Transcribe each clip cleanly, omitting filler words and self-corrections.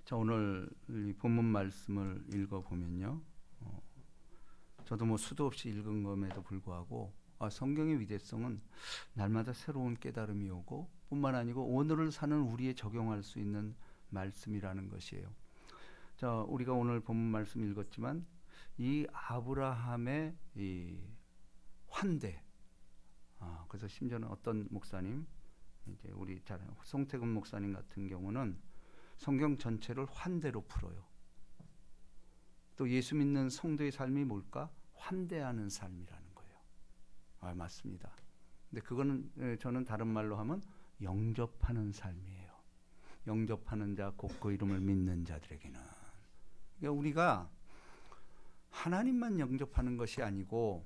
자, 오늘 이 본문 말씀을 읽어보면요. 저도 뭐 수도 없이 읽은 것에도 불구하고 성경의 위대성은 날마다 새로운 깨달음이 오고 뿐만 아니고 오늘을 사는 우리에 적용할 수 있는 말씀이라는 것이에요. 자, 우리가 오늘 본문 말씀 읽었지만 이 아브라함의 이 환대, 그래서 심지어는 어떤 목사님, 이제 우리 잘 송태근 목사님 같은 경우는 성경 전체를 환대로 풀어요. 또 예수 믿는 성도의 삶이 뭘까? 환대하는 삶이라는 거예요. 맞습니다. 근데 그거는 저는 다른 말로 하면 영접하는 삶이에요. 영접하는 자, 곧 그 이름을 믿는 자들에게는. 그러니까 우리가 하나님만 영접하는 것이 아니고,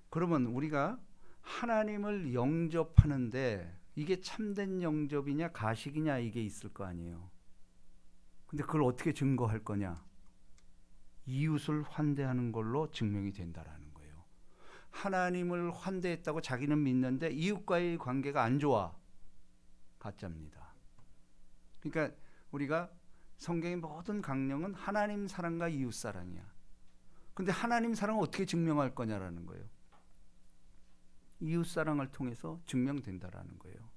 그러면 우리가 하나님을 영접하는데 이게 참된 영접이냐 가식이냐 이게 있을 거 아니에요. 근데 그걸 어떻게 증거할 거냐? 이웃을 환대하는 걸로 증명이 된다라는 거예요. 하나님을 환대했다고 자기는 믿는데 이웃과의 관계가 안 좋아. 가짜입니다. 그러니까 우리가 성경의 모든 강령은 하나님 사랑과 이웃 사랑이야. 근데 하나님 사랑을 어떻게 증명할 거냐라는 거예요. 이웃 사랑을 통해서 증명된다라는 거예요.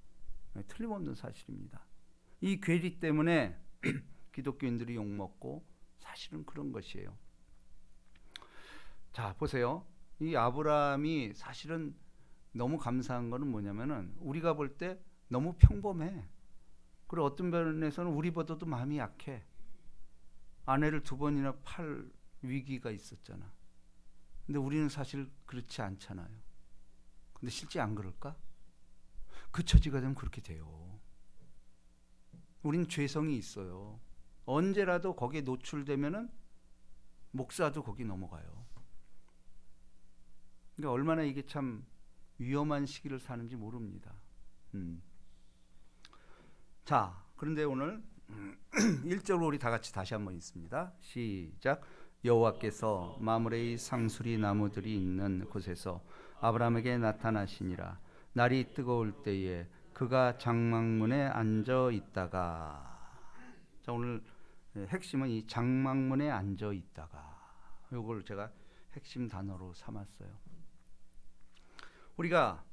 틀림없는 사실입니다. 이 괴리 때문에 기독교인들이 욕먹고 사실은 그런 것이에요. 자, 보세요. 이 아브라함이 사실은 너무 감사한 거는 뭐냐면은 우리가 볼 때 너무 평범해. 그리고 어떤 면에서는 우리보다도 마음이 약해. 아내를 2번이나 팔 위기가 있었잖아. 근데 우리는 사실 그렇지 않잖아요. 근데 실제 안 그럴까? 그 처지가 되면 그렇게 돼요. 우린 죄성이 있어요. 언제라도 거기에 노출되면은 목사도 거기 넘어가요. 그러니까 얼마나 이게 참 위험한 시기를 사는지 모릅니다. 자, 그런데 오늘 1절로 우리 다 같이 다시 한번 읽습니다. 시작. 여호와께서 마므레의 상수리 나무들이 있는 곳에서 아브라함에게 나타나시니라. 날이 뜨거울 때에 그가 장막문에 앉아 있다가. 자, 오늘 핵심은 이 장막문에 앉아 있다가. 이걸 제가 핵심 단어로 삼았어요. 우리가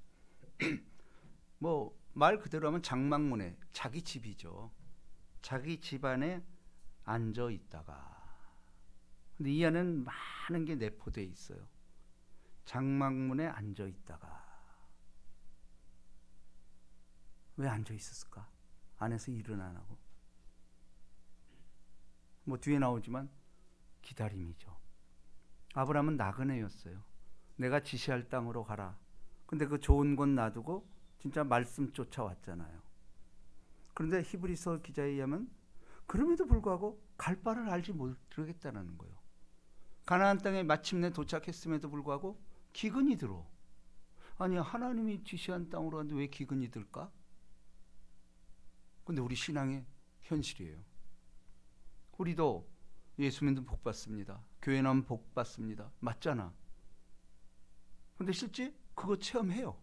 뭐 말 그대로 하면 장막문에, 자기 집이죠. 자기 집 안에 앉아 있다가. 근데 이 안에는 많은 게 내포되어 있어요. 장막문에 앉아 있다가. 왜 앉아 있었을까? 안에서 일은 안 하고. 뭐 뒤에 나오지만 기다림이죠. 아브라함은 나그네였어요. 내가 지시할 땅으로 가라. 근데 그 좋은 곳 놔두고 진짜 말씀 쫓아왔잖아요. 그런데 히브리서 기자에 의하면 그럼에도 불구하고 갈 바를 알지 못하겠다는 거예요. 가나안 땅에 마침내 도착했음에도 불구하고 기근이 들어. 아니, 하나님이 지시한 땅으로 왔는데 왜 기근이 들까? 근데 우리 신앙의 현실이에요. 우리도 예수 믿는 복 받습니다. 교회 나면 복 받습니다. 맞잖아. 근데 실제 그거 체험해요.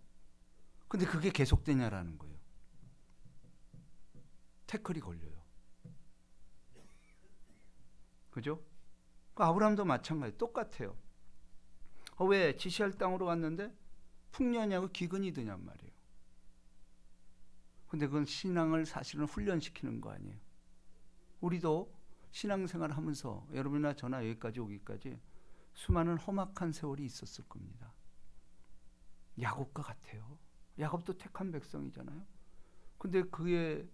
근데 그게 계속되냐라는 거예요. 태클이 걸려요. 그죠? 아브라함도 마찬가지, 똑같아요. 왜 지시할 땅으로 왔는데 풍년이하고 기근이 드냔 말이에요. 근데 그건 신앙을 사실은 훈련시키는 거 아니에요. 우리도 신앙생활을 하면서 여러분이나 저나 여기까지 오기까지 수많은 험악한 세월이 있었을 겁니다. 야곱과 같아요. 야곱도 택한 백성이잖아요. 근데 그의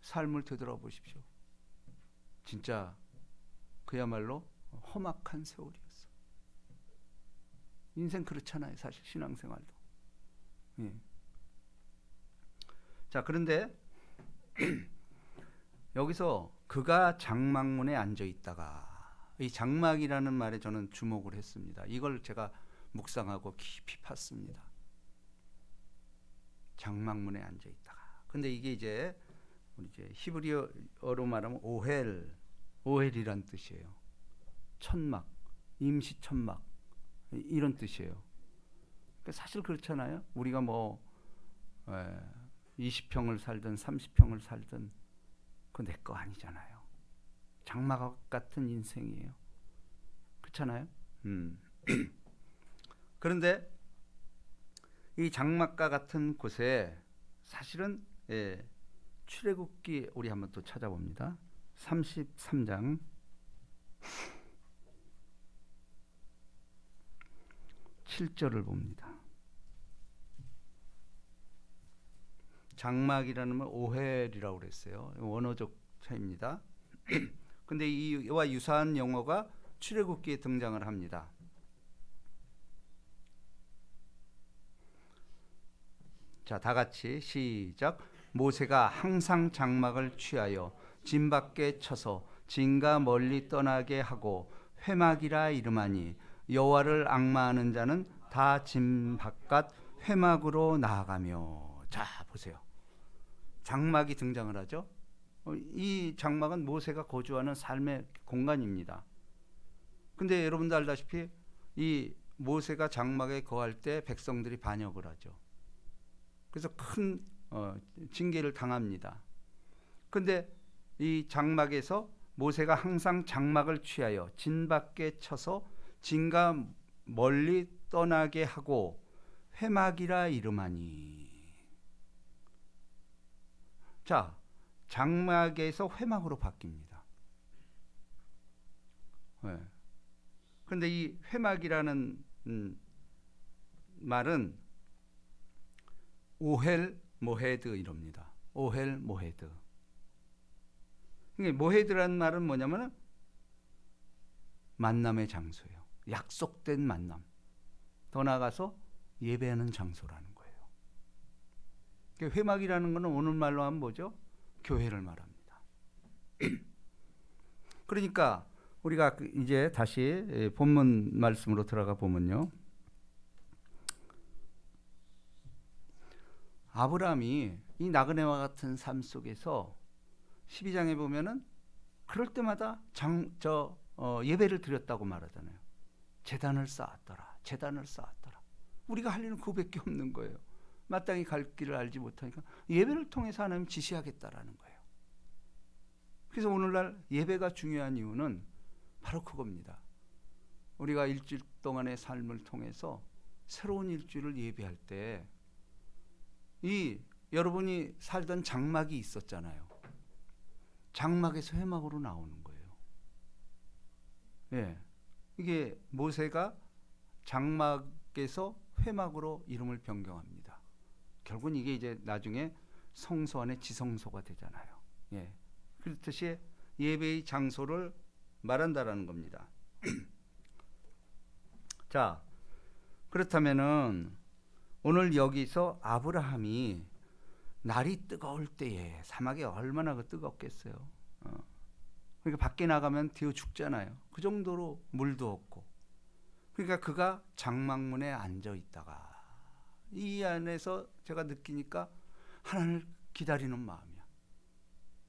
삶을 되돌아보십시오. 진짜 그야말로 험악한 세월이었어. 인생 그렇잖아요. 사실 신앙생활도. 예. 자, 그런데 여기서 그가 장막문에 앉아 있다가, 이 장막이라는 말에 저는 주목을 했습니다. 이걸 제가 묵상하고 깊이 팠습니다. 장막문에 앉아 있다가. 근데 이게 이제 우리 히브리어로 말하면 오헬이란 뜻이에요. 천막, 임시 천막 이런 뜻이에요. 그러니까 사실 그렇잖아요. 우리가 뭐 20평을 살든 30평을 살든 그거 내 거 아니잖아요. 장막 같은 인생이에요. 그렇잖아요? 그런데 이 장막과 같은 곳에 사실은 출애굽기 우리 한번 또 찾아봅니다. 33장 7절을 봅니다. 장막이라는 건 오헬이라고 그랬어요. 원어적 차이입니다. 근데 이와 유사한 용어가 출애굽기에 등장을 합니다. 자, 다 같이 시작. 모세가 항상 장막을 취하여 진 밖에 쳐서 진과 멀리 떠나게 하고 회막이라 이름하니 여호와를 앙마하는 자는 다 진 바깥 회막으로 나아가며. 자, 보세요. 장막이 등장을 하죠. 이 장막은 모세가 거주하는 삶의 공간입니다. 근데 여러분도 알다시피 이 모세가 장막에 거할 때 백성들이 반역을 하죠. 그래서 큰 징계를 당합니다. 근데 이 장막에서 모세가 항상 장막을 취하여 진 밖에 쳐서 진과 멀리 떠나게 하고 회막이라 이름하니. 자, 장막에서 회막으로 바뀝니다. 그런데 이 회막이라는 말은 오헬 모헤드 이럽니다. 오헬 모헤드. 모헤드라는 말은 뭐냐면 만남의 장소예요. 약속된 만남. 더 나아가서 예배하는 장소라는 거예요. 회막이라는 것은 오늘 말로 하면 뭐죠? 교회를 말합니다. 그러니까 우리가 이제 다시 본문 말씀으로 들어가 보면요. 아브라함이 이 나그네와 같은 삶 속에서 12장에 보면은 그럴 때마다 예배를 드렸다고 말하잖아요. 제단을 쌓았더라. 제단을 쌓았더라. 우리가 할 일은 그거밖에 없는 거예요. 마땅히 갈 길을 알지 못하니까 예배를 통해서 하나님 지시하겠다라는 거예요. 그래서 오늘날 예배가 중요한 이유는 바로 그겁니다. 우리가 일주일 동안의 삶을 통해서 새로운 일주일을 예배할 때 여러분이 살던 장막이 있었잖아요. 장막에서 회막으로 나오는 거예요. 예, 이게 모세가 장막에서 회막으로 이름을 변경합니다. 결국은 이게 이제 나중에 성소 안에 지성소가 되잖아요. 예, 그렇듯이 예배의 장소를 말한다라는 겁니다. 자, 그렇다면은 오늘 여기서 아브라함이 날이 뜨거울 때에 사막이 얼마나 뜨겁겠어요. 그러니까 밖에 나가면 데워 죽잖아요. 그 정도로 물도 없고. 그러니까 그가 장막문에 앉아 있다가 이 안에서 제가 느끼니까 하나님을 기다리는 마음이야.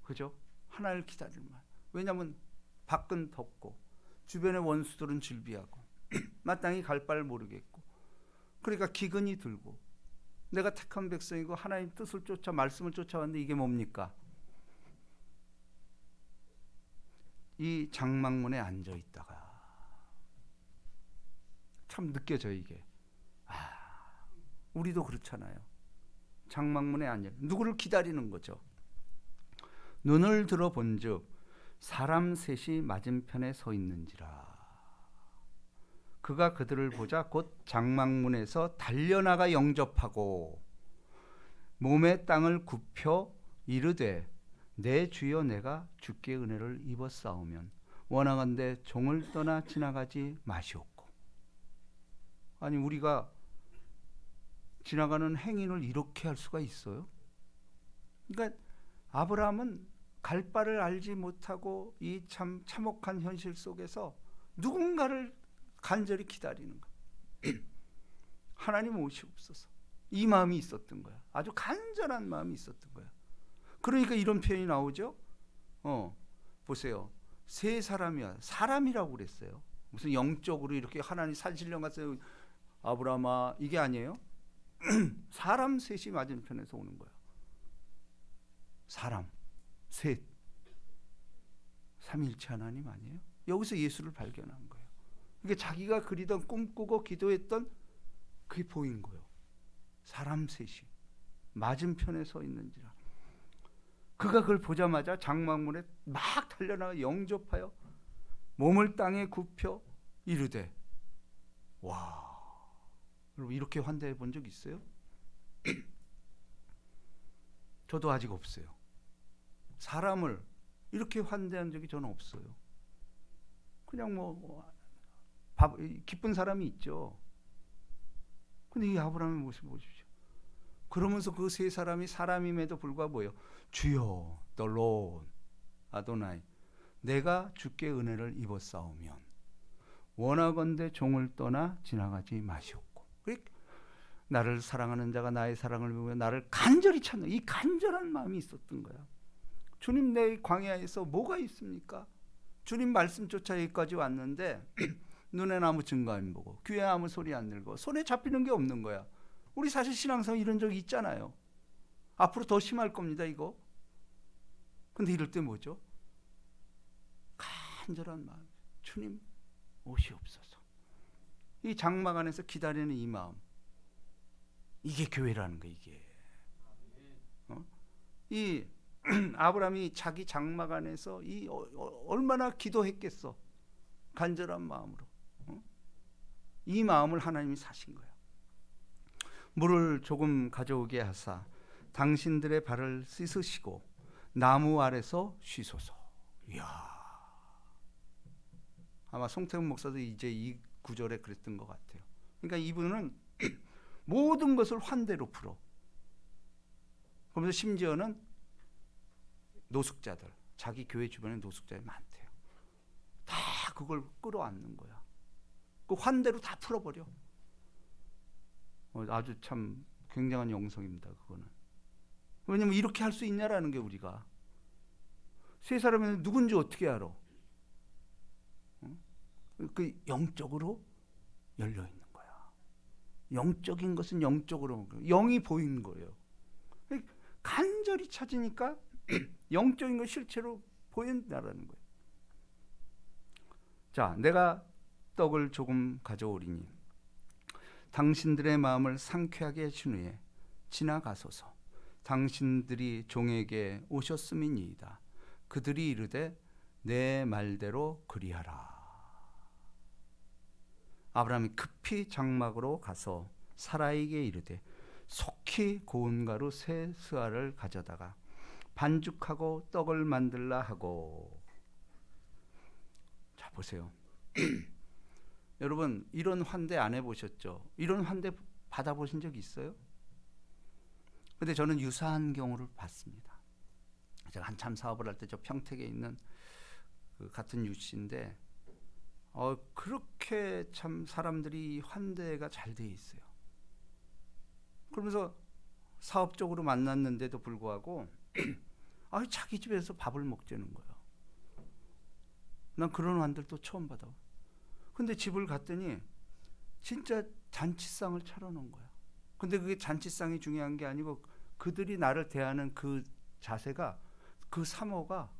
그죠? 하나님을 기다리는 마음. 왜냐하면 밖은 덥고 주변의 원수들은 즐비하고 마땅히 갈 바를 모르겠고, 그러니까 기근이 들고 내가 택한 백성이고 하나님 뜻을 쫓아 말씀을 쫓아왔는데 이게 뭡니까? 이 장막문에 앉아 있다가 참 느껴져요 이게. 우리도 그렇잖아요. 장막문에 앉아 누구를 기다리는 거죠. 눈을 들어 본즉 사람 셋이 맞은편에 서 있는지라. 그가 그들을 보자 곧 장막문에서 달려나가 영접하고 몸의 땅을 굽혀 이르되 내 주여 내가 주께 은혜를 입었사오면 원하건대 종을 떠나 지나가지 마시옵고. 아니 우리가 지나가는 행인을 이렇게 할 수가 있어요? 그러니까 아브라함은 갈 바를 알지 못하고 이 참 참혹한 현실 속에서 누군가를 간절히 기다리는 거야. 하나님 오시옵소서. 이 마음이 있었던 거야. 아주 간절한 마음이 있었던 거야. 그러니까 이런 표현이 나오죠. 보세요. 세 사람이야. 사람이라고 그랬어요. 무슨 영적으로 이렇게 하나님 산신령 같은 아브라함아 이게 아니에요. 사람 셋이 맞은편에서 오는 거야. 사람 셋. 삼위일체 하나님 아니에요? 여기서 예수를 발견한 거예요. 이게 자기가 그리던 꿈꾸고 기도했던 그게 보인 거예요. 사람 셋이 맞은편에 서 있는지라. 그가 그걸 보자마자 장막문에 막 달려나가 영접하여 몸을 땅에 굽혀 이르되, 와, 여러분 이렇게 환대해 본 적 있어요? 저도 아직 없어요. 사람을 이렇게 환대한 적이 저는 없어요. 그냥 기쁜 사람이 있죠. 근데 이 아브라함의 모습 보십시오. 그러면서 그 세 사람이 사람임에도 불구하고 뭐예요? 주여, the Lord, 아도나이, 내가 주께 은혜를 입었사오면 원하건대 종을 떠나 지나가지 마시옵고. 나를 사랑하는 자가 나의 사랑을 보며 나를 간절히 찾는 이 간절한 마음이 있었던 거야. 주님, 내 광야에서 뭐가 있습니까? 주님 말씀 쫓아 여기까지 왔는데 눈에는 아무 증거 안 보고 귀에 아무 소리 안 들고 손에 잡히는 게 없는 거야. 우리 사실 신앙생활 이런 적이 있잖아요. 앞으로 더 심할 겁니다, 이거. 근데 이럴 때 뭐죠? 간절한 마음. 주님 오시옵소서. 이 장막 안에서 기다리는 이 마음. 이게 교회라는 거야, 이게. 이 아브라함이 자기 장막 안에서 얼마나 기도했겠어. 간절한 마음으로. 이 마음을 하나님이 사신 거야. 물을 조금 가져오게 하사 당신들의 발을 씻으시고 나무 아래서 쉬소서. 이야. 아마 송태훈 목사도 이제 이 구절에 그랬던 것 같아요. 그러니까 이분은 모든 것을 환대로 풀어. 그러면서 심지어는 노숙자들, 자기 교회 주변에 노숙자들이 많대요. 다 그걸 끌어안는 거야. 그 환대로 다 풀어버려. 아주 참 굉장한 영성입니다, 그거는. 왜냐면 이렇게 할 수 있냐라는 게 우리가. 세 사람은 누군지 어떻게 알아? 그 영적으로 열려 있는 거야. 영적인 것은 영적으로, 영이 보이는 거예요. 간절히 찾으니까 영적인 것 실체로 보인다라는 거예요. 자, 내가 떡을 조금 가져오리니 당신들의 마음을 상쾌하게 해준 후에 지나가소서. 당신들이 종에게 오셨음이니이다. 그들이 이르되 내 말대로 그리하라. 아브라함이 급히 장막으로 가서 사라에게 이르되 속히 고운 가루 세 스아를 가져다가 반죽하고 떡을 만들라 하고. 자, 보세요. 여러분 이런 환대 안 해보셨죠? 이런 환대 받아보신 적 있어요? 근데 저는 유사한 경우를 봤습니다. 제가 한참 사업을 할 때 저 평택에 있는 그 같은 유씨인데 그렇게 참 사람들이 환대가 잘 돼 있어요. 그러면서 사업적으로 만났는데도 불구하고 자기 집에서 밥을 먹자는 거예요. 난 그런 환대를 처음 받아. 근데 집을 갔더니 진짜 잔치상을 차려놓은 거야. 근데 그게 잔치상이 중요한 게 아니고 그들이 나를 대하는 그 자세가, 그 사모가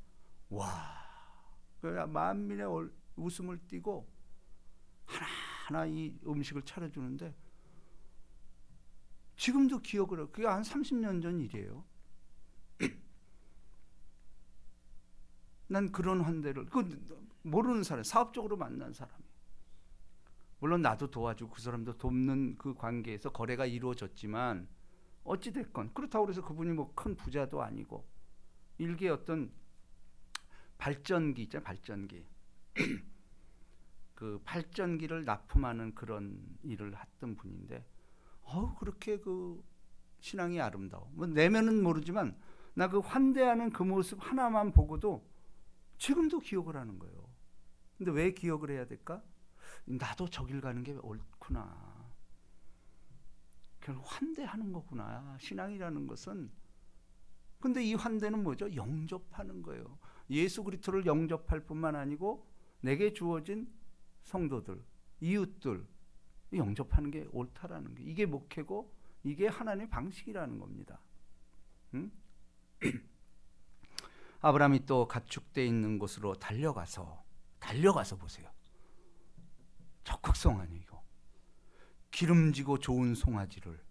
만민의 웃음을 띠고 하나하나 이 음식을 차려주는데 지금도 기억을 해요. 그게 한 30년 전 일이에요. 난 그런 환대를, 모르는 사람, 사업적으로 만난 사람이. 물론 나도 도와주고 그 사람도 돕는 그 관계에서 거래가 이루어졌지만 어찌됐건 그렇다고 해서 그분이 뭐 큰 부자도 아니고 일개 어떤 발전기 있잖아요. 발전기. 그 발전기를 납품하는 그런 일을 했던 분인데 그렇게 그 신앙이 아름다워. 뭐 내면은 모르지만 나 그 환대하는 그 모습 하나만 보고도 지금도 기억을 하는 거예요. 근데 왜 기억을 해야 될까? 나도 저길 가는 게 옳구나. 결국 환대하는 거구나. 신앙이라는 것은. 근데 이 환대는 뭐죠? 영접하는 거예요. 예수 그리스도를 영접할 뿐만 아니고 내게 주어진 성도들, 이웃들 영접하는 게 옳다라는 게, 이게 목회고 이게 하나님의 방식이라는 겁니다. 응? 아브라함이 또 가축대 있는 곳으로 달려가서 보세요. 적극 송아지고 기름지고 좋은 송아지를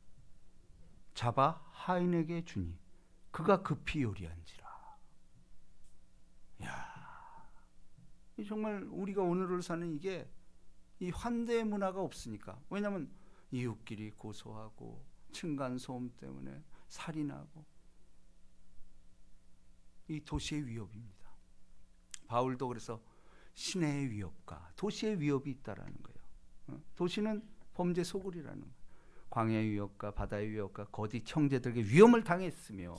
잡아 하인에게 주니 그가 급히 요리한지라. 야, 정말 우리가 오늘을 사는 이게 이 환대 문화가 없으니까. 왜냐하면 이웃끼리 고소하고 층간 소음 때문에 살인하고 이 도시의 위협입니다. 바울도 그래서 시내의 위협과 도시의 위협이 있다라는 거예요. 도시는 범죄 소굴이라는 거예요. 광야의 위협과 바다의 위협과 거짓 형제들에게 위험을 당했으며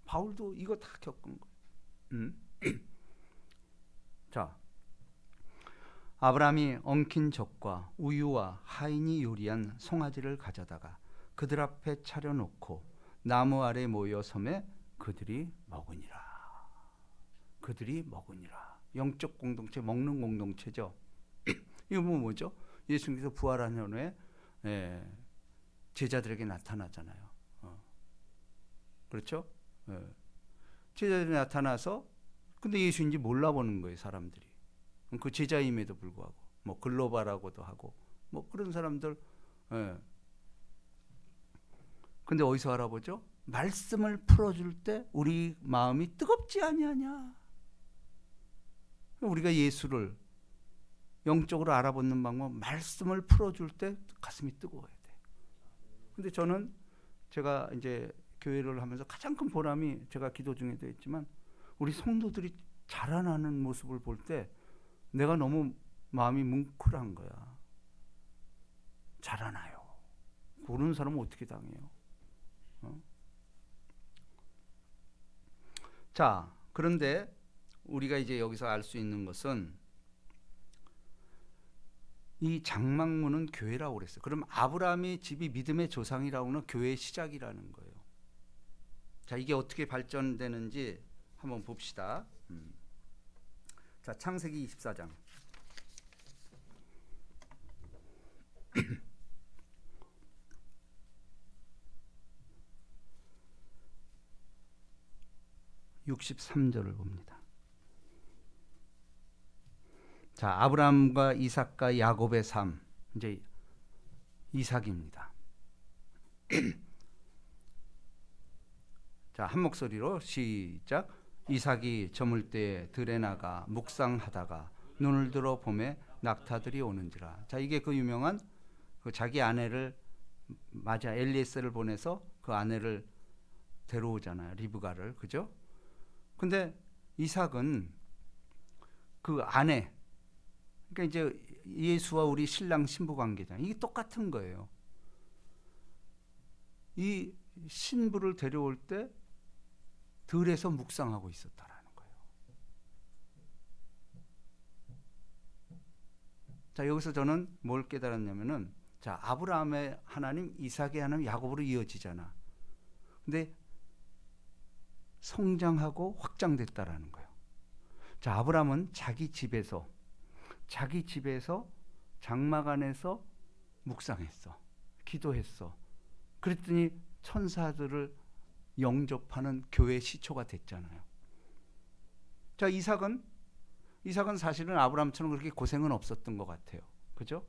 바울도 이거 다 겪은 거예요. 자, 아브라함이 엉킨 젖과 우유와 하인이 요리한 송아지를 가져다가 그들 앞에 차려놓고 나무 아래 모여 섬에 그들이 먹으니라. 영적 공동체, 먹는 공동체죠. 이거 뭐죠? 예수님께서 부활한 후에 제자들에게 나타나잖아요. 그렇죠? 제자들이 나타나서 근데 예수인지 몰라보는 거예요, 사람들이. 그 제자임에도 불구하고 뭐 글로벌하고도 하고 뭐 그런 사람들. 근데 어디서 알아보죠? 말씀을 풀어줄 때 우리 마음이 뜨겁지 아니하냐. 우리가 예수를 영적으로 알아보는 방법, 말씀을 풀어줄 때 가슴이 뜨거워야 돼. 근데 저는 제가 이제 교회를 하면서 가장 큰 보람이, 제가 기도 중에도 했지만 우리 성도들이 자라나는 모습을 볼 때 내가 너무 마음이 뭉클한 거야. 자라나요. 모르는 사람은 어떻게 당해요? 자, 그런데 우리가 이제 여기서 알 수 있는 것은 이 장막문은 교회라고 그랬어요. 그럼 아브라함의 집이 믿음의 조상이라고 하는 교회의 시작이라는 거예요. 자, 이게 어떻게 발전되는지 한번 봅시다. 자, 창세기 24장. (63절을) 봅니다. 자, 아브라함과 이삭과 야곱의 삶, 이제 이삭입니다. 자, 한 목소리로 시작. 이삭이 저물 때에 들에 나가 묵상하다가 눈을 들어 보매 낙타들이 오는지라. 자, 이게 그 유명한 그 자기 아내를 맞아 엘리에셀을 보내서 그 아내를 데려오잖아요, 리브가를. 그죠? 근데 이삭은 그 아내, 그러니까 이제 예수와 우리 신랑 신부 관계잖아요. 이게 똑같은 거예요. 이 신부를 데려올 때 들에서 묵상하고 있었다라는 거예요. 자, 여기서 저는 뭘 깨달았냐면은, 자, 아브라함의 하나님, 이삭의 하나님, 야곱으로 이어지잖아. 근데 성장하고 확장됐다라는 거예요. 자, 아브라함은 자기 집에서 장막 안에서 묵상했어. 기도했어. 그랬더니 천사들을 영접하는 교회 시초가 됐잖아요. 자, 이삭은 사실은 아브라함처럼 그렇게 고생은 없었던 것 같아요. 그죠?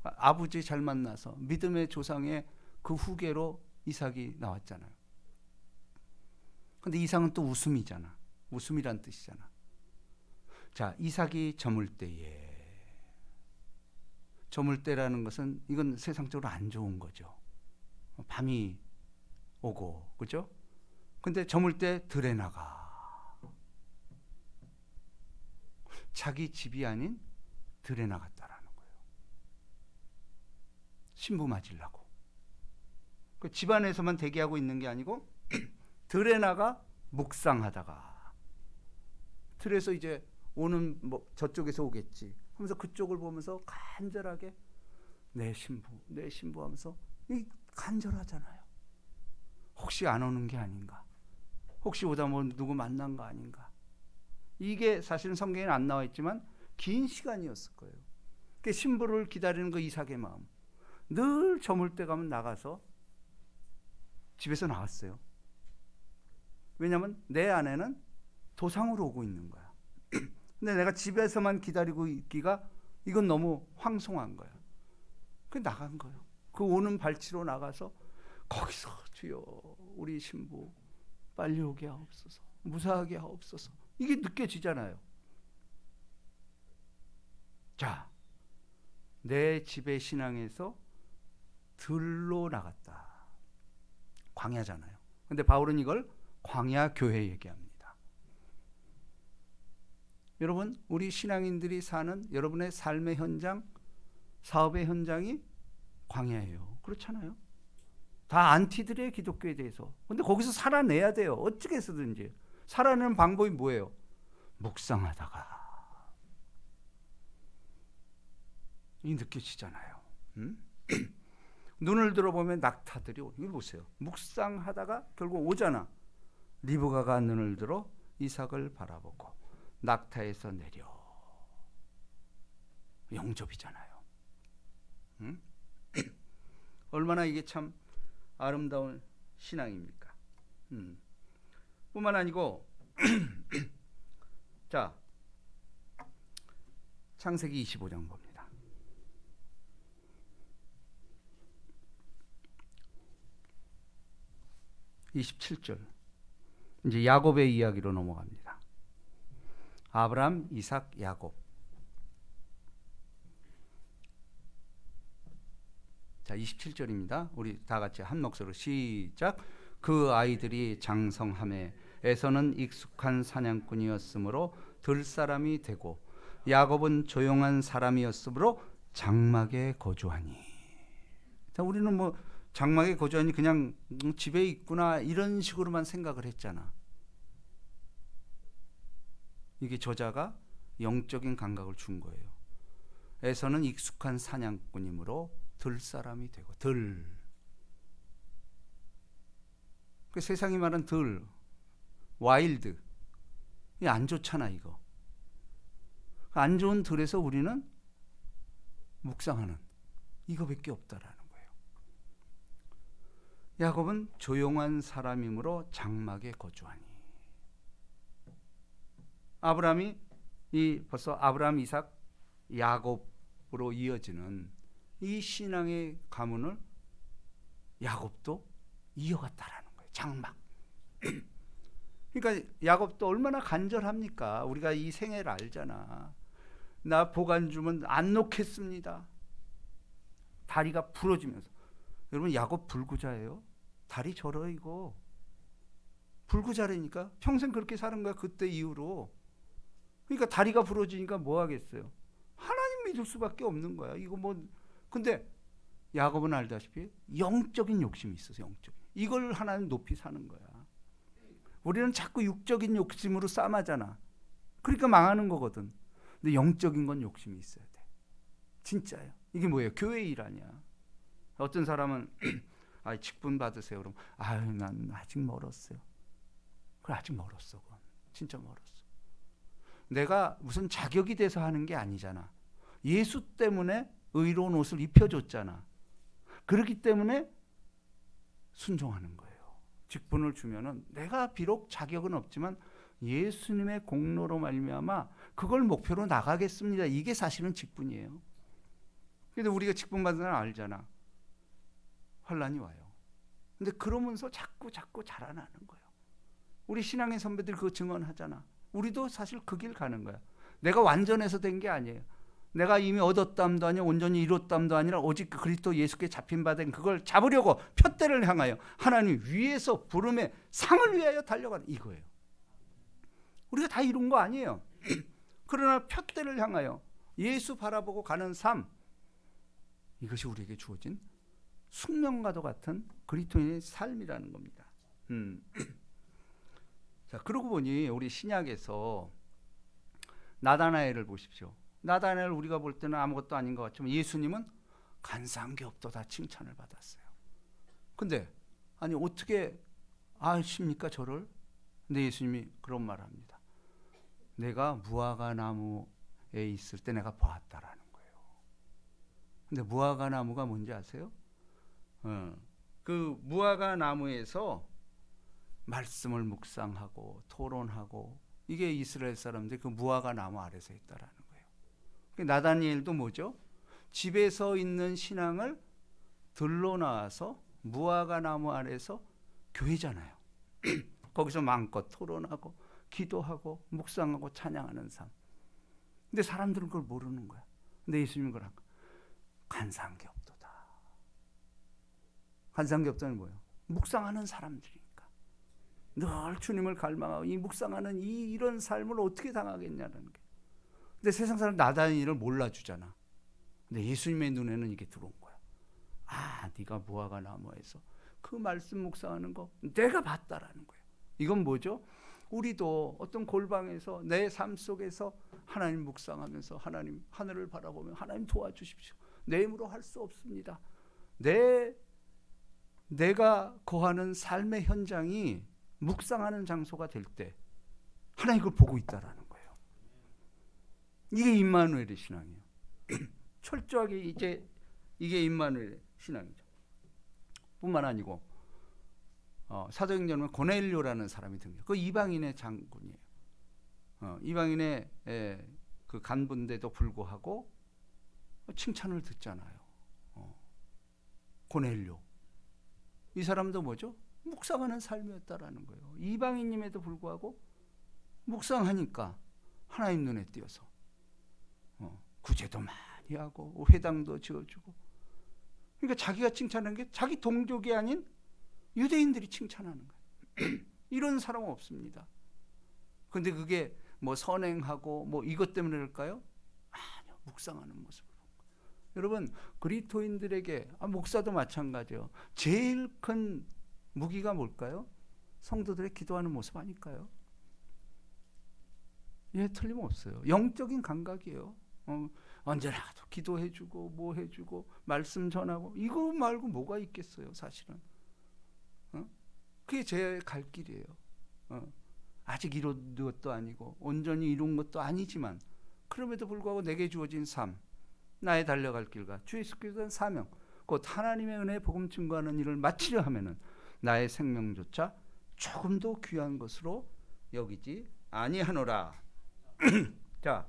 아버지 잘 만나서 믿음의 조상의 그 후계로 이삭이 나왔잖아요. 근데 이삭은 또 웃음이잖아. 웃음이란 뜻이잖아. 자, 이삭이 저물 때라는 것은 이건 세상적으로 안 좋은 거죠. 밤이 오고, 그죠? 근데 저물 때 들에 나가. 자기 집이 아닌 들에 나갔다라는 거예요. 신부 맞으려고. 그 집안에서만 대기하고 있는 게 아니고 들에 나가 묵상하다가, 들에서 이제 오는 뭐 저쪽에서 오겠지 하면서 그쪽을 보면서 간절하게 내 신부 하면서 이 간절하잖아요. 혹시 안 오는 게 아닌가? 혹시 오다 뭐 누구 만난 거 아닌가? 이게 사실은 성경에는 안 나와 있지만 긴 시간이었을 거예요. 그 신부를 기다리는 그 이삭의 마음. 늘 저물 때 가면 나가서 집에서 나왔어요. 왜냐하면 내 안에는 도상으로 오고 있는 거야. 근데 내가 집에서만 기다리고 있기가 이건 너무 황송한 거야. 그 나간 거예요. 그 오는 발치로 나가서 거기서 주여 우리 신부 빨리 오게 하옵소서, 무사하게 하옵소서, 이게 느껴지잖아요. 자, 내 집의 신앙에서 들로 나갔다. 광야잖아요. 근데 바울은 이걸 광야 교회 얘기합니다. 여러분, 우리 신앙인들이 사는 여러분의 삶의 현장, 사업의 현장이 광야예요. 그렇잖아요. 다 안티들의 기독교에 대해서. 근데 거기서 살아내야 돼요. 어떻게 해서든지. 살아내는 방법이 뭐예요? 묵상하다가. 이 느껴지잖아요. 눈을 들어보면 낙타들이 이거 보세요. 묵상하다가 결국 오잖아. 리브가가 눈을 들어 이삭을 바라보고 낙타에서 내려. 영접이잖아요. 얼마나 이게 참 아름다운 신앙입니까? 뿐만 아니고 자, 창세기 25장 봅니다. 27절. 이제 야곱의 이야기로 넘어갑니다. 아브람, 이삭, 야곱. 자, 27절입니다. 우리 다 같이 한 목소리로 시작. 그 아이들이 장성함에 에서는 익숙한 사냥꾼이었으므로 들사람이 되고 야곱은 조용한 사람이었으므로 장막에 거주하니. 자, 우리는 뭐 장막에 거주하니 그냥 집에 있구나 이런 식으로만 생각을 했잖아. 이게 저자가 영적인 감각을 준 거예요. 에서는 익숙한 사냥꾼이므로 들사람이 되고. 들, 그 세상이 말하는 들, 와일드, 이 안 좋잖아. 이거 안 좋은 들에서 우리는 묵상하는 이거밖에 없다라는 거예요. 야곱은 조용한 사람이므로 장막에 거주하니. 아브라함이 벌써 아브라함, 이삭, 야곱으로 이어지는 이 신앙의 가문을 야곱도 이어갔다라는 거예요. 장막. 그러니까 야곱도 얼마나 간절합니까? 우리가 이 생애를 알잖아. 나 보관 주면 안 놓겠습니다. 다리가 부러지면서. 여러분, 야곱 불구자예요. 다리 절어. 이거 불구자라니까. 평생 그렇게 사는 거야. 그때 이후로. 그러니까 다리가 부러지니까 뭐 하겠어요? 하나님 믿을 수밖에 없는 거야. 이거 뭐. 근데 야곱은 알다시피 영적인 욕심이 있어서 영적인. 이걸 하나님 높이 사는 거야. 우리는 자꾸 육적인 욕심으로 싸매잖아. 그러니까 망하는 거거든. 근데 영적인 건 욕심이 있어야 돼. 진짜예요. 이게 뭐예요? 교회 일 아니야. 어떤 사람은 직분 받으세요. 그럼 난 아직 멀었어요. 그래, 아직 멀었어. 그건 진짜 멀었어. 내가 무슨 자격이 돼서 하는 게 아니잖아. 예수 때문에 의로운 옷을 입혀줬잖아. 그렇기 때문에 순종하는 거예요. 직분을 주면은 내가 비록 자격은 없지만 예수님의 공로로 말미암아 그걸 목표로 나가겠습니다. 이게 사실은 직분이에요. 근데 우리가 직분 받는 사람 알잖아. 환란이 와요. 근데 그러면서 자꾸 자라나는 거예요. 우리 신앙의 선배들이 그거 증언하잖아. 우리도 사실 그 길 가는 거야. 내가 완전해서 된 게 아니에요. 내가 이미 얻었담도 아니라 온전히 이뤘담도 아니라 오직 그리스도 예수께 잡힌 바 된 그걸 잡으려고 푯대를 향하여 하나님 위에서 부름의 상을 위하여 달려가는 이거예요. 우리가 다 이룬 거 아니에요. 그러나 푯대를 향하여 예수 바라보고 가는 삶, 이것이 우리에게 주어진 숙명과도 같은 그리스도인의 삶이라는 겁니다. 자, 그러고 보니 우리 신약에서 나다나엘을 보십시오. 나다나엘 우리가 볼 때는 아무것도 아닌 것 같지만 예수님은 간사한 게 없도다 칭찬을 받았어요. 근데 아니 어떻게 아십니까 저를? 근데 예수님이 그런 말합니다. 내가 무화과 나무에 있을 때 내가 보았다라는 거예요. 근데 무화과 나무가 뭔지 아세요? 그 무화과 나무에서 말씀을 묵상하고 토론하고, 이게 이스라엘 사람들이 그 무화과 나무 아래서 했다라는 거예요. 나다니엘도 뭐죠? 집에서 있는 신앙을 들러 나와서 무화과 나무 아래서 교회잖아요. 거기서 마음껏 토론하고 기도하고 묵상하고 찬양하는 삶. 근데 사람들은 그걸 모르는 거야. 근데 예수님은 그걸 한 거야. 관상기업도다. 관상기업도는 뭐예요? 묵상하는 사람들이니까. 늘 주님을 갈망하고 이 묵상하는 이런 삶을 어떻게 당하겠냐는 게. 근데 세상 사람 나다니엘을 몰라주잖아. 근데 예수님의 눈에는 이게 들어온 거야. 아, 네가 무화과 나무에서 그 말씀 묵상하는 거 내가 봤다라는 거예요. 이건 뭐죠? 우리도 어떤 골방에서 내 삶 속에서 하나님 묵상하면서 하나님 하늘을 바라보며 하나님 도와주십시오. 내 힘으로 할 수 없습니다. 내가 거하는 삶의 현장이 묵상하는 장소가 될 때 하나님 그걸 보고 있다라는 거예요. 이게 임마누엘의 신앙이에요. 철저하게 이게 임마누엘의 신앙이죠. 뿐만 아니고 사도행전은 고넬료라는 사람이 듭니다. 그 이방인의 장군이에요. 이방인의 그 간부인데도 불구하고 칭찬을 듣잖아요. 고넬료. 이 사람도 뭐죠? 묵상하는 삶이었다라는 거예요. 이방인임에도 불구하고 묵상하니까 하나님 눈에 띄어서 구제도 많이 하고 회당도 지어주고. 그러니까 자기가 칭찬하는 게 자기 동족이 아닌 유대인들이 칭찬하는 거예요. 이런 사람은 없습니다. 그런데 그게 뭐 선행하고 뭐 이것 때문일까요? 아니요, 묵상하는 모습을 본 거예요. 여러분, 그리스도인들에게 목사도 마찬가지예요. 제일 큰 무기가 뭘까요? 성도들의 기도하는 모습 아닐까요? 예, 틀림없어요. 영적인 감각이에요. 언제나도 기도해주고 뭐 해주고 말씀 전하고 이거 말고 뭐가 있겠어요, 사실은. 그게 제 갈 길이에요. 아직 이룬 것도 아니고 온전히 이룬 것도 아니지만 그럼에도 불구하고 내게 주어진 삶, 나의 달려갈 길과 주 예수께서는 사명, 곧 하나님의 은혜 복음 증거하는 일을 마치려 하면은 나의 생명조차 조금도 귀한 것으로 여기지 아니하노라. 자,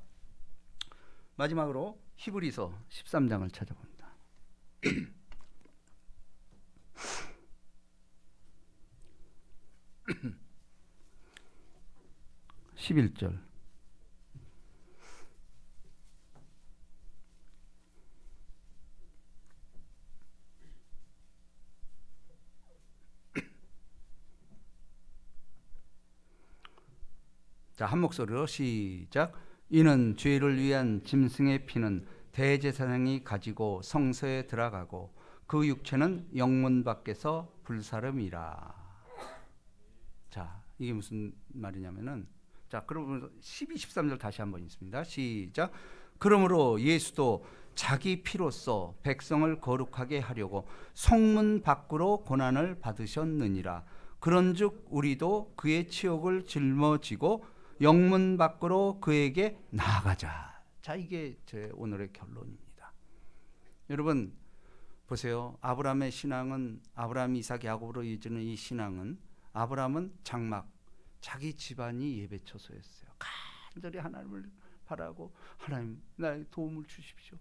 마지막으로 히브리서 13장을 찾아봅니다. 11절. 자, 한 목소리로 시작. 이는 죄를 위한 짐승의 피는 대제사장이 가지고 성소에 들어가고 그 육체는 영문 밖에서 불사름이라. 자, 이게 무슨 말이냐면은, 자, 그러면 12, 13절 다시 한번 읽습니다. 시작. 그러므로 예수도 자기 피로써 백성을 거룩하게 하려고 성문 밖으로 고난을 받으셨느니라. 그런즉 우리도 그의 치욕을 짊어지고 영문 밖으로 그에게 나아가자. 자, 이게 제 오늘의 결론입니다. 여러분 보세요. 아브라함의 신앙은, 아브라함, 이삭, 야곱으로 이어지는 이 신앙은, 아브라함은 장막, 자기 집안이 예배처소였어요. 간절히 하나님을 바라고, 하나님 나의 도움을 주십시오.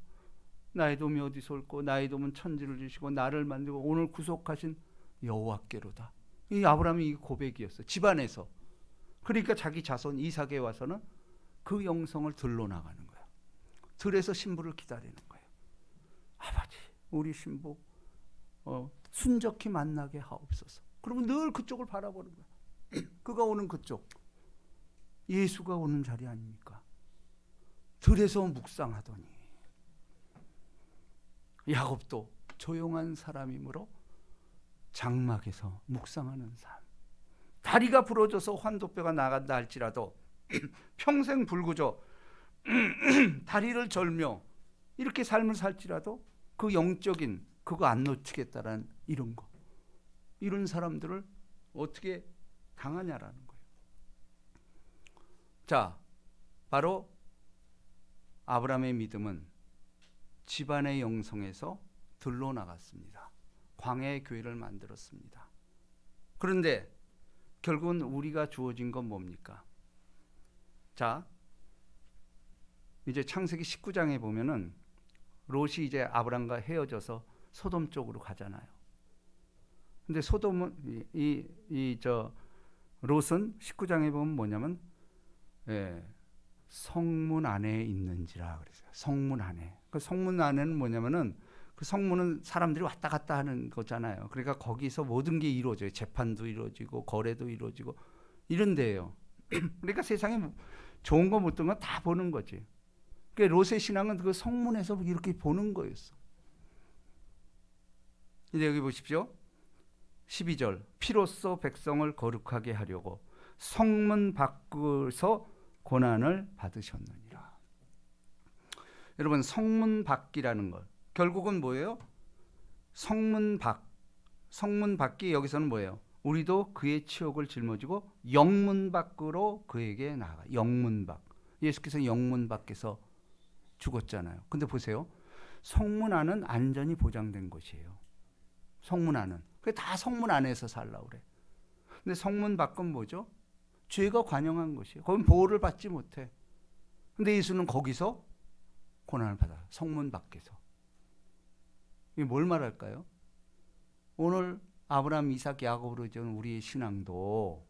나의 도움이 어디서 올고, 나의 도움은 천지를 주시고 나를 만들고 오늘 구속하신 여호와께로다. 이 아브라함이 이 고백이었어요. 집안에서. 그러니까 자기 자손 이삭에 와서는 그 영성을 들러 나가는 거예요. 들에서 신부를 기다리는 거예요. 아버지, 우리 신부 순적히 만나게 하옵소서. 그러면 늘 그쪽을 바라보는 거예요. 그가 오는 그쪽, 예수가 오는 자리 아닙니까? 들에서 묵상하더니, 야곱도 조용한 사람이므로 장막에서 묵상하는 삶. 다리가 부러져서 환도뼈가 나간다 할지라도 평생 불구조 다리를 절며 이렇게 삶을 살지라도 그 영적인 그거 안 놓치겠다라는 이런 거, 이런 사람들을 어떻게 당하냐라는 거예요. 자, 바로 아브라함의 믿음은 집안의 영성에서 들러 나갔습니다. 광야의 교회를 만들었습니다. 그런데 결국은 우리가 주어진 건 뭡니까? 자, 이제 창세기 19장에 보면은 롯이 이제 아브람과 헤어져서 소돔 쪽으로 가잖아요. 근데 소돔은 롯은 19장에 보면 뭐냐면 성문 안에 있는지라 그랬어요. 성문 안에. 그 성문 안에는 뭐냐면은 그 성문은 사람들이 왔다 갔다 하는 거잖아요. 그러니까 거기서 모든 게 이루어져요. 재판도 이루어지고 거래도 이루어지고 이런 데예요. 그러니까 세상에 좋은 거 못된 거 다 보는 거지. 그러니까 롯의 신앙은 그 성문에서 이렇게 보는 거였어. 이제 여기 보십시오. 12절. 피로써 백성을 거룩하게 하려고 성문 밖에서 고난을 받으셨느니라. 여러분, 성문 밖이라는 것 결국은 뭐예요? 성문 밖이 여기서는 뭐예요? 우리도 그의 치욕을 짊어지고 영문 밖으로 그에게 나가. 영문 밖. 예수께서 영문 밖에서 죽었잖아요. 근데 보세요. 성문 안은 안전이 보장된 것이에요. 성문 안은. 그게 다 성문 안에서 살라고 그래. 근데 성문 밖은 뭐죠? 죄가 관영한 것이에요. 거긴 보호를 받지 못해. 근데 예수는 거기서 고난을 받아요. 성문 밖에서. 이게 뭘 말할까요? 오늘 아브라함, 이삭, 야곱으로 전 우리의 신앙도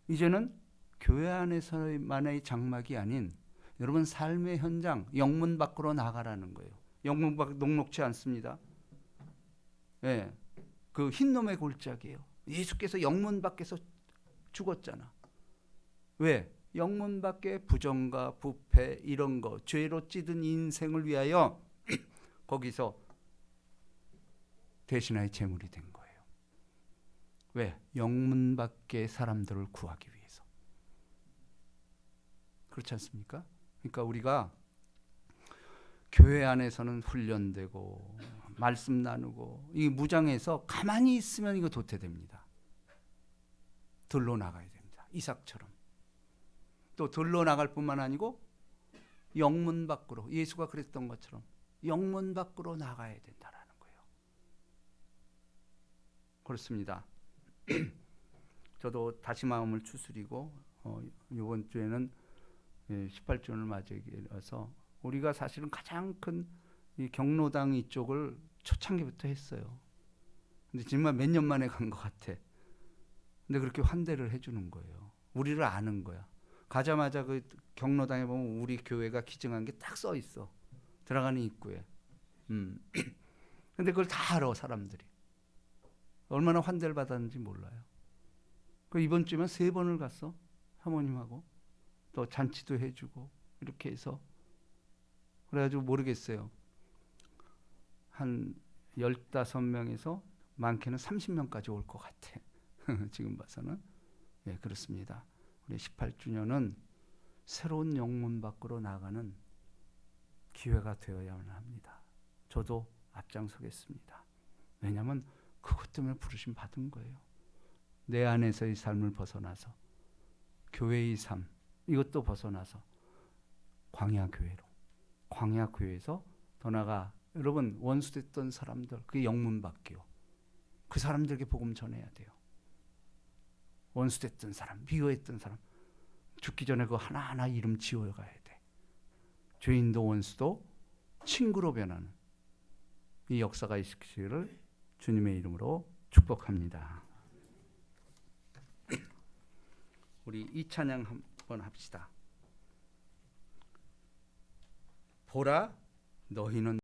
이제는 교회 안에서만의 장막이 아닌 여러분 삶의 현장, 영문 밖으로 나가라는 거예요. 영문 밖 녹록지 않습니다. 예, 그 흰놈의 골짜기예요. 예수께서 영문 밖에서 죽었잖아. 왜? 영문 밖에 부정과 부패 이런 거, 죄로 찌든 인생을 위하여 거기서 대신하의 제물이 된 거예요. 왜? 영문 밖의 사람들을 구하기 위해서. 그렇지 않습니까? 그러니까 우리가 교회 안에서는 훈련되고 말씀 나누고 이 무장해서 가만히 있으면 이거 도태됩니다. 들러 나가야 됩니다. 이삭처럼. 또 들러 나갈 뿐만 아니고 영문 밖으로 예수가 그랬던 것처럼 영문 밖으로 나가야 된다라는 거예요. 그렇습니다. 저도 다시 마음을 추스리고 이번 주에는 18주년을 맞이해서 우리가 사실은 가장 큰 이 경로당 이쪽을 초창기부터 했어요. 근데 정말 몇 년 만에 간 것 같아. 근데 그렇게 환대를 해주는 거예요. 우리를 아는 거야. 가자마자 그 경로당에 보면 우리 교회가 기증한 게 딱 써 있어. 들어가는 입구에. 근데 그걸 다 알아 사람들이. 얼마나 환대를 받았는지 몰라요. 그 이번 주면 3번을 갔어. 사모님하고. 또 잔치도 해주고 이렇게 해서. 그래가지고 모르겠어요. 한 15명에서 많게는 30명까지 올 것 같아. 지금 봐서는. 네, 그렇습니다. 우리 18주년은 새로운 영문 밖으로 나가는 기회가 되어야만 합니다. 저도 앞장서겠습니다. 왜냐하면 그것 때문에 부르심 받은 거예요. 내 안에서의 삶을 벗어나서 교회의 삶 이것도 벗어나서 광야교회로 광야교회에서 더 나아가 여러분 원수됐던 사람들 그게 영문 밖이요. 그 사람들에게 복음 전해야 돼요. 원수됐던 사람, 미워했던 사람 죽기 전에 그거 하나하나 이름 지워가야 돼. 죄인도 원수도 친구로 변하는 이 역사가 있기를 주님의 이름으로 축복합니다. 우리 이 찬양 한번 합시다. 보라 너희는